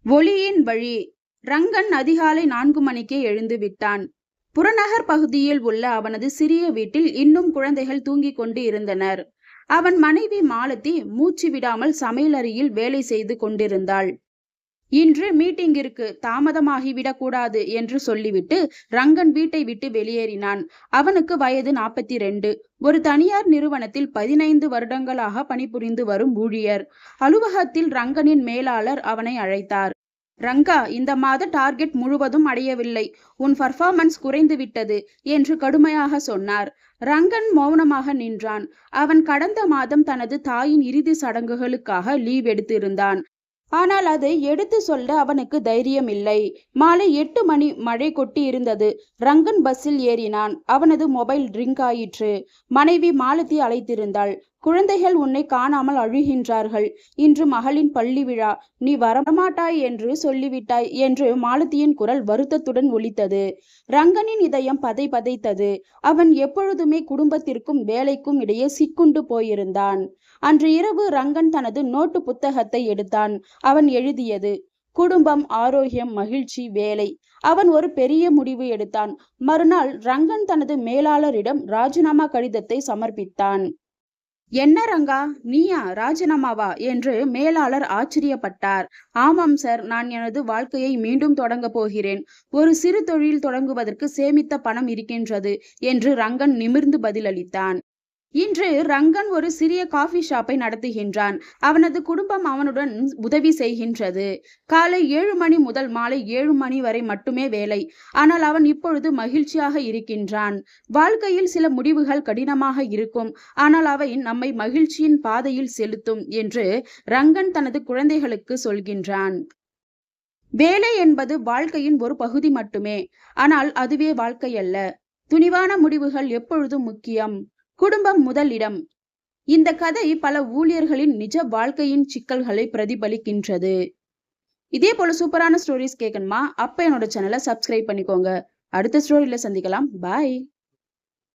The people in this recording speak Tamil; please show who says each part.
Speaker 1: ஒளியின் வழி. ரங்கன் அதிகாலை 4 மணிக்கே எழுந்து விட்டான். புறநகர் பகுதியில் உள்ள அவனது சிறிய வீட்டில் இன்னும் குழந்தைகள் தூங்கிக் கொண்டு இருந்தனர். அவன் மனைவி மாலதி மூச்சு விடாமல் சமையலறையில் வேலை செய்து கொண்டிருந்தாள். இன்று மீட்டிங் இருக்கு, தாமதமாகிவிடக் கூடாது என்று சொல்லிவிட்டு ரங்கன் வீட்டை விட்டு வெளியேறினான். அவனுக்கு வயது 42. ஒரு தனியார் நிறுவனத்தில் 15 வருடங்களாக பணிபுரிந்து வரும் ஊழியர். அலுவலகத்தில் ரங்கனின் மேலாளர் அவனை அழைத்தார். ரங்கா, இந்த மாத டார்கெட் முழுவதும் அடையவில்லை, உன் பர்ஃபார்மன்ஸ் குறைந்து விட்டது என்று கடுமையாக சொன்னார். ரங்கன் மௌனமாக நின்றான். அவன் கடந்த மாதம் தனது தாயின் இறுதி சடங்குகளுக்காக லீவ் எடுத்திருந்தான். ஆனால் அதை எடுத்து சொல்ல அவனுக்கு தைரியம் இல்லை. மாலை 8 மணி, மழை கொட்டி இருந்தது. ரங்கன் பஸ்ஸில் ஏறினான். அவனது மொபைல் ரிங் ஆயிற்று. மனைவி மாலதி அழைத்திருந்தாள். குழந்தைகள் உன்னை காணாமல் அழுகின்றார்கள். இன்று மகளின் பள்ளி விழா, நீ வரமாட்டாய் என்று சொல்லிவிட்டாய் என்று மாலதியின் குரல் வருத்தத்துடன் ஒலித்தது. ரங்கனின் இதயம் பதை பதைத்தது. அவன் எப்பொழுதுமே குடும்பத்திற்கும் வேலைக்கும் இடையே சிக்குண்டு போயிருந்தான். அன்று இரவு ரங்கன் தனது நோட்டு புத்தகத்தை எடுத்தான். அவன் எழுதியது: குடும்பம், ஆரோக்கியம், மகிழ்ச்சி, வேலை. அவன் ஒரு பெரிய முடிவு எடுத்தான். மறுநாள் ரங்கன் தனது மேலாளரிடம் ராஜினாமா கடிதத்தை சமர்ப்பித்தான். என்ன ரங்கா, நீயா ராஜினாமாவா என்று மேலாளர் ஆச்சரியப்பட்டார். ஆமாம் சார், நான் எனது வாழ்க்கையை மீண்டும் தொடங்க போகிறேன். ஒரு சிறு தொழில் தொடங்குவதற்கு சேமித்த பணம் இருக்கின்றது என்று ரங்கன் நிமிர்ந்து பதிலளித்தான். இன்று ரங்கன் ஒரு சிறிய காஃபி ஷாப்பை நடத்துகின்றான். அவனது குடும்பம் அவனுடன் உதவி செய்கின்றது. காலை 7 மணி முதல் மாலை 7 மணி வரை மட்டுமே வேலை. ஆனால் அவன் இப்பொழுது மகிழ்ச்சியாக இருக்கின்றான். வாழ்க்கையில் சில முடிவுகள் கடினமாக இருக்கும், ஆனால் அவை நம்மை மகிழ்ச்சியின் பாதையில் செலுத்தும் என்று ரங்கன் தனது குழந்தைகளுக்கு சொல்கின்றான். வேலை என்பது வாழ்க்கையின் ஒரு பகுதி மட்டுமே, ஆனால் அதுவே வாழ்க்கை அல்ல. துணிவான முடிவுகள் எப்பொழுதும் முக்கியம். குடும்பம் முதலிடம். இந்த கதை பல ஊழியர்களின் நிஜ வாழ்க்கையின் சிக்கல்களை பிரதிபலிக்கின்றது. இதே போல சூப்பரான ஸ்டோரிஸ் கேட்கணுமா? அப்ப என்னோட சேனலை சப்ஸ்கிரைப் பண்ணிக்கோங்க. அடுத்த ஸ்டோரியில சந்திக்கலாம். பாய்.